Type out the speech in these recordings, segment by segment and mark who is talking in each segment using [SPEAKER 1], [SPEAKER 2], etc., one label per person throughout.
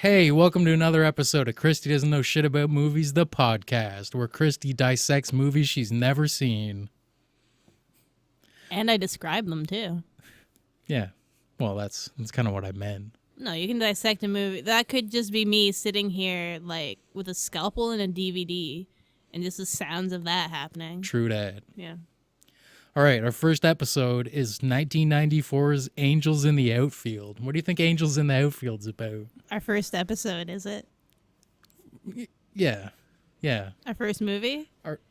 [SPEAKER 1] Hey, welcome to another episode of Kristy Doesn't Know Shit About Movies, the podcast, where Kristy dissects movies she's never seen.
[SPEAKER 2] And I describe them, too.
[SPEAKER 1] Yeah, well, that's kind of what I meant.
[SPEAKER 2] No, you can dissect a movie. That could just be me sitting here, like, with a scalpel and a DVD, and just the sounds of that happening.
[SPEAKER 1] True that.
[SPEAKER 2] Yeah.
[SPEAKER 1] All right, our first episode is 1994's Angels in the Outfield. What do you think Angels in the Outfield's about?
[SPEAKER 2] Our first episode, is it?
[SPEAKER 1] Yeah.
[SPEAKER 2] Our first movie?
[SPEAKER 1] Our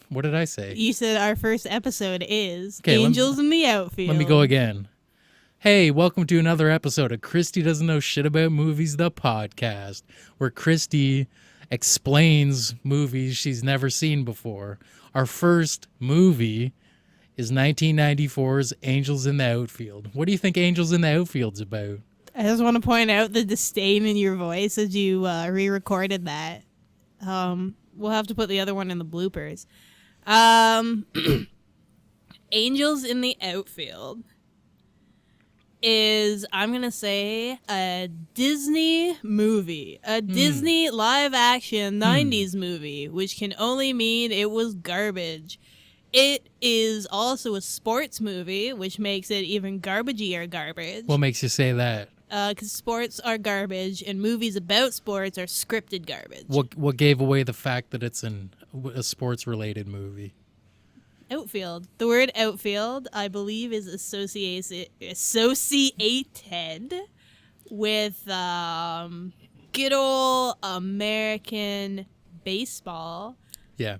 [SPEAKER 1] what did I say?
[SPEAKER 2] You said our first episode is
[SPEAKER 1] Okay,
[SPEAKER 2] Angels in the Outfield.
[SPEAKER 1] Let me go again. Hey, welcome to another episode of Kristy Doesn't Know Shit About Movies, the podcast, where Kristy explains movies she's never seen before. Our first movie is 1994's Angels in the Outfield. What do you think Angels in the Outfield's about?
[SPEAKER 2] I just want to point out the disdain in your voice as you re-recorded that. We'll have to put the other one in the bloopers. Angels in the Outfield is, I'm going to say, a Disney movie. A Disney live-action 90s movie, which can only mean it was garbage. It is also a sports movie, which makes it even garbagier garbage.
[SPEAKER 1] What makes you say that?
[SPEAKER 2] Because sports are garbage, and movies about sports are scripted garbage.
[SPEAKER 1] What gave away the fact that it's a sports-related movie?
[SPEAKER 2] Outfield. The word outfield, I believe, is associated with good old American baseball.
[SPEAKER 1] Yeah.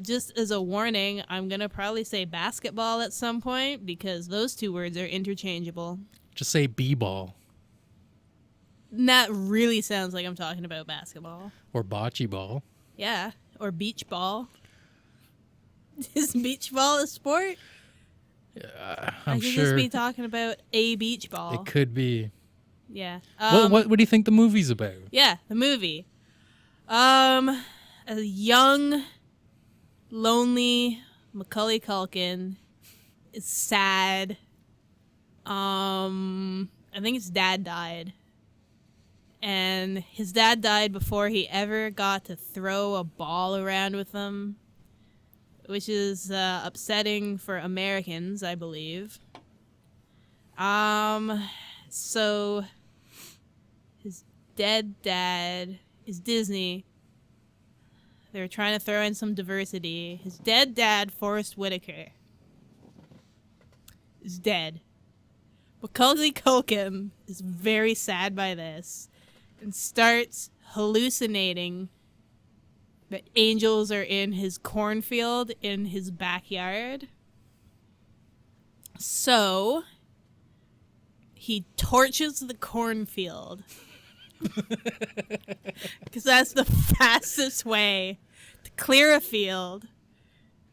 [SPEAKER 2] Just as a warning, I'm going to probably say basketball at some point because those two words are interchangeable.
[SPEAKER 1] Just say b-ball.
[SPEAKER 2] And that really sounds like I'm talking about basketball.
[SPEAKER 1] Or bocce ball.
[SPEAKER 2] Yeah, or beach ball. Is beach ball a sport?
[SPEAKER 1] I'm
[SPEAKER 2] I could
[SPEAKER 1] sure
[SPEAKER 2] just be talking about a beach ball.
[SPEAKER 1] it could be.
[SPEAKER 2] Yeah.
[SPEAKER 1] What do you think the movie's about?
[SPEAKER 2] Yeah, the movie. A young, lonely Macaulay Culkin is sad. I think his dad died. And his dad died before he ever got to throw a ball around with him, which is upsetting for Americans, I believe. So his dead dad is Disney. They're trying to throw in some diversity. His dead dad, Forrest Whitaker, is dead. Macaulay Culkin is very sad by this and starts hallucinating that angels are in his cornfield in his backyard. So he torches the cornfield because that's the fastest way to clear a field.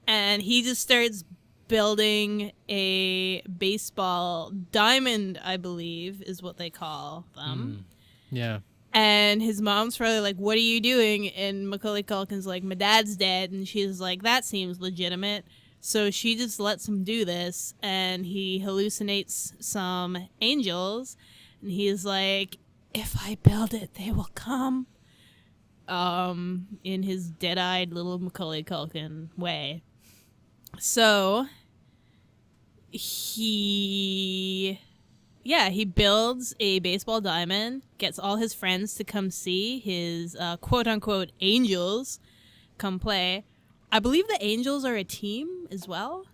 [SPEAKER 2] And he just starts building a baseball diamond, I believe, is what they call them.
[SPEAKER 1] Yeah.
[SPEAKER 2] And his mom's probably like, what are you doing? And Macaulay Culkin's like, my dad's dead. And she's like, that seems legitimate. So she just lets him do this. And he hallucinates some angels. And he's like, if I build it, they will come. In his dead-eyed little Macaulay Culkin way. So he builds a baseball diamond, gets all his friends to come see his quote-unquote angels come play. I believe the Angels are a team as well.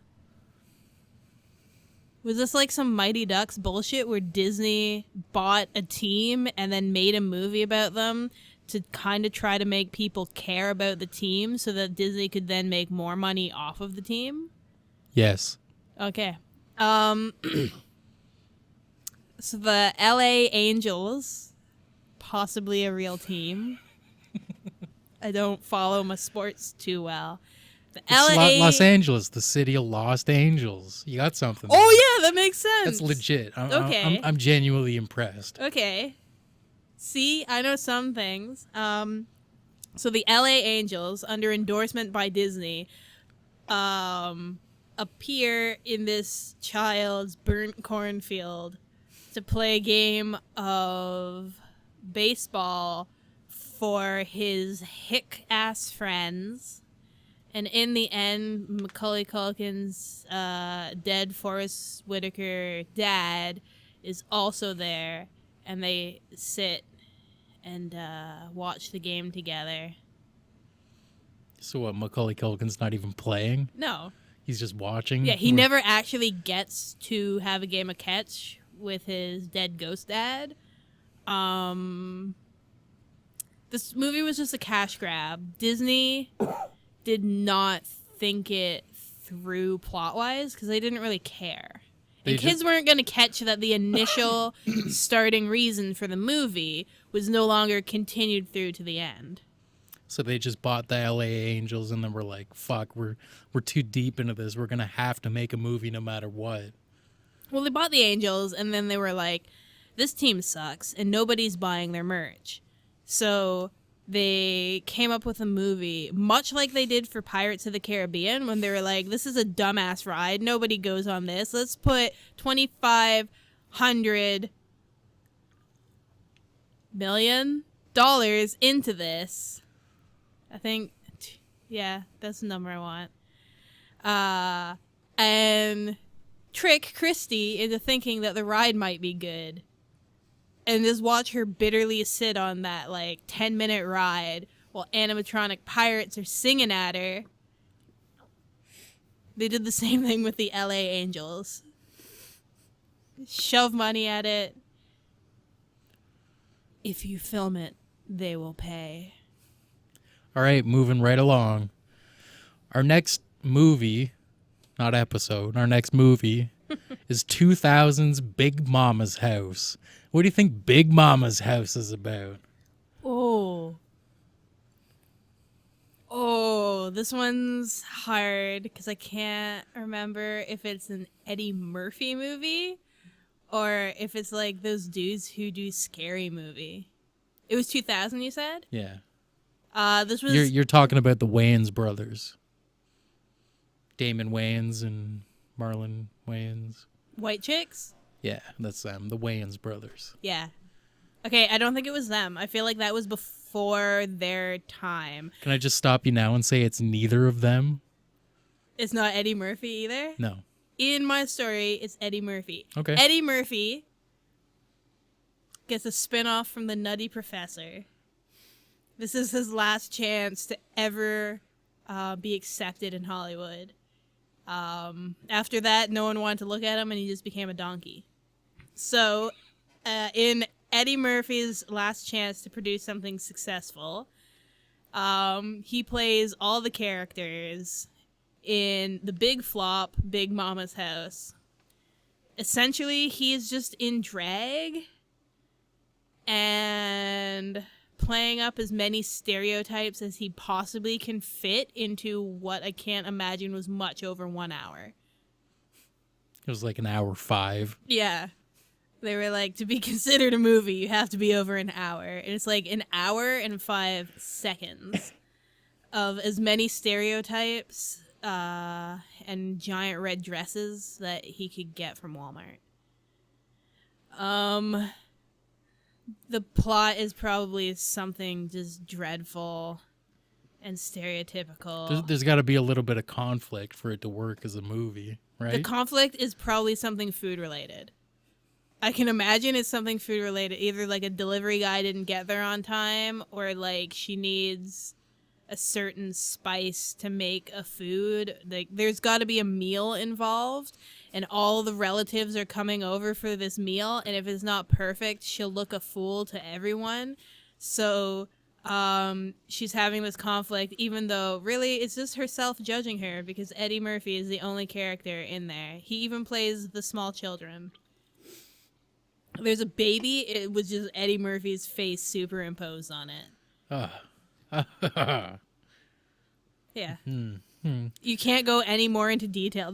[SPEAKER 2] Was this like some Mighty Ducks bullshit where Disney bought a team and then made a movie about them to kind of try to make people care about the team so that Disney could then make more money off of the team?
[SPEAKER 1] Yes.
[SPEAKER 2] Okay. So the LA Angels, possibly a real team. I don't follow my sports too well. The LA
[SPEAKER 1] Los Angeles, the city of Lost Angels. You got something.
[SPEAKER 2] Oh yeah, that makes sense.
[SPEAKER 1] That's legit.
[SPEAKER 2] Okay.
[SPEAKER 1] I'm genuinely impressed.
[SPEAKER 2] Okay. See, I know some things. So the LA Angels, under endorsement by Disney, appear in this child's burnt cornfield to play a game of baseball for his hick-ass friends. And in the end, Macaulay Culkin's dead Forrest Whitaker dad is also there. And they sit and watch the game together.
[SPEAKER 1] So what, Macaulay Culkin's not even playing?
[SPEAKER 2] No.
[SPEAKER 1] He's just watching?
[SPEAKER 2] Yeah, he never actually gets to have a game of catch with his dead ghost dad. This movie was just a cash grab. Disney did not think it through plot-wise because they didn't really care. And kids weren't going to catch that the initial starting reason for the movie was no longer continued through to the end.
[SPEAKER 1] So they just bought the LA Angels and then were like, fuck, we're too deep into this. We're going to have to make a movie no matter what.
[SPEAKER 2] Well, they bought the Angels and then they were like, this team sucks and nobody's buying their merch. So they came up with a movie, much like they did for Pirates of the Caribbean, when they were like, this is a dumbass ride. Nobody goes on this. Let's put $2,500 million into this. I think, yeah, that's the number I want. And trick Kristy into thinking that the ride might be good. And just watch her bitterly sit on that, 10-minute ride while animatronic pirates are singing at her. They did the same thing with the LA Angels. Shove money at it. If you film it, they will pay.
[SPEAKER 1] All right, moving right along. Our next movie, not episode, our next movie is 2000's Big Mama's House. What do you think Big Mama's House is about?
[SPEAKER 2] Oh, this one's hard because I can't remember if it's an Eddie Murphy movie or if it's like those dudes who do Scary Movie. It was 2000, you said?
[SPEAKER 1] Yeah.
[SPEAKER 2] This was...
[SPEAKER 1] You're talking about the Wayans brothers. Damon Wayans and Marlon Wayans.
[SPEAKER 2] White Chicks?
[SPEAKER 1] Yeah, that's them. The Wayans brothers.
[SPEAKER 2] Yeah. Okay, I don't think it was them. I feel like that was before their time.
[SPEAKER 1] Can I just stop you now and say it's neither of them?
[SPEAKER 2] It's not Eddie Murphy either?
[SPEAKER 1] No.
[SPEAKER 2] In my story, it's Eddie Murphy.
[SPEAKER 1] Okay.
[SPEAKER 2] Eddie Murphy gets a spinoff from The Nutty Professor. This is his last chance to ever be accepted in Hollywood. After that, no one wanted to look at him, and he just became a donkey. So, in Eddie Murphy's last chance to produce something successful, he plays all the characters in the big flop, Big Mama's House. Essentially, he is just in drag and playing up as many stereotypes as he possibly can fit into what I can't imagine was much over 1 hour.
[SPEAKER 1] It was like an hour 5.
[SPEAKER 2] Yeah. They were like, to be considered a movie, you have to be over an hour. And it's like an hour and 5 seconds of as many stereotypes and giant red dresses that he could get from Walmart. The plot is probably something just dreadful and stereotypical.
[SPEAKER 1] There's got to be a little bit of conflict for it to work as a movie, right?
[SPEAKER 2] The conflict is probably something food related. I can imagine it's something food related. Either like a delivery guy didn't get there on time, or like she needs a certain spice to make a food. Like there's got to be a meal involved, and all the relatives are coming over for this meal, and if it's not perfect, she'll look a fool to everyone. So she's having this conflict, even though really it's just herself judging her, because Eddie Murphy is the only character in there. He even plays the small children. There's a baby, it was just Eddie Murphy's face superimposed on it. Yeah. You can't go any more into detail.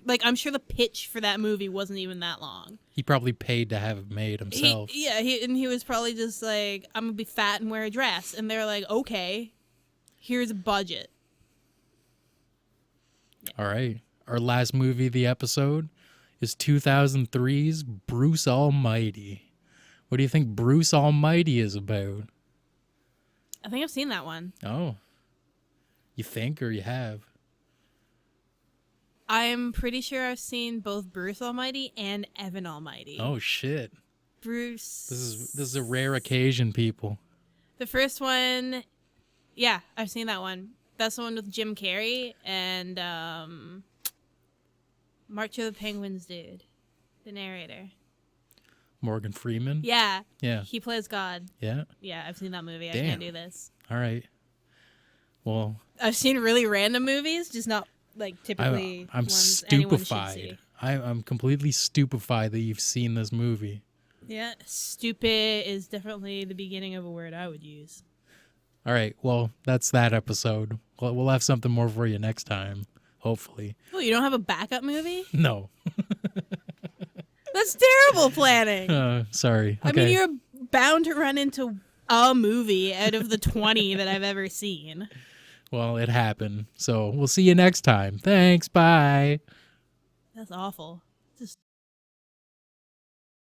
[SPEAKER 2] I'm sure the pitch for that movie wasn't even that long.
[SPEAKER 1] He probably paid to have it made himself.
[SPEAKER 2] He was probably just like, I'm gonna be fat and wear a dress, and they're like, okay, here's a budget.
[SPEAKER 1] Yeah. All right. Our last movie of the episode is 2003's Bruce Almighty. What do you think Bruce Almighty is about?
[SPEAKER 2] I think I've seen that one.
[SPEAKER 1] Oh. You think or you have?
[SPEAKER 2] I'm pretty sure I've seen both Bruce Almighty and Evan Almighty.
[SPEAKER 1] Oh shit.
[SPEAKER 2] Bruce.
[SPEAKER 1] This is a rare occasion, people.
[SPEAKER 2] The first one, yeah, I've seen that one. That's the one with Jim Carrey and March of the Penguins dude, the narrator.
[SPEAKER 1] Morgan Freeman?
[SPEAKER 2] Yeah.
[SPEAKER 1] Yeah.
[SPEAKER 2] He plays God.
[SPEAKER 1] Yeah.
[SPEAKER 2] Yeah, I've seen that movie.
[SPEAKER 1] Damn.
[SPEAKER 2] I can't do this.
[SPEAKER 1] All right. Well,
[SPEAKER 2] I've seen really random movies, just not like typically
[SPEAKER 1] I'm
[SPEAKER 2] ones anyone should
[SPEAKER 1] stupefied.
[SPEAKER 2] see.
[SPEAKER 1] I'm completely stupefied that you've seen this movie.
[SPEAKER 2] Yeah, stupid is definitely the beginning of a word I would use.
[SPEAKER 1] All right. Well, that's that episode. We'll have something more for you next time, hopefully.
[SPEAKER 2] Oh, you don't have a backup movie?
[SPEAKER 1] No.
[SPEAKER 2] That's terrible planning.
[SPEAKER 1] Sorry. Okay.
[SPEAKER 2] I mean, you're bound to run into a movie out of the 20 that I've ever seen.
[SPEAKER 1] Well, it happened. So we'll see you next time. Thanks. Bye.
[SPEAKER 2] That's awful.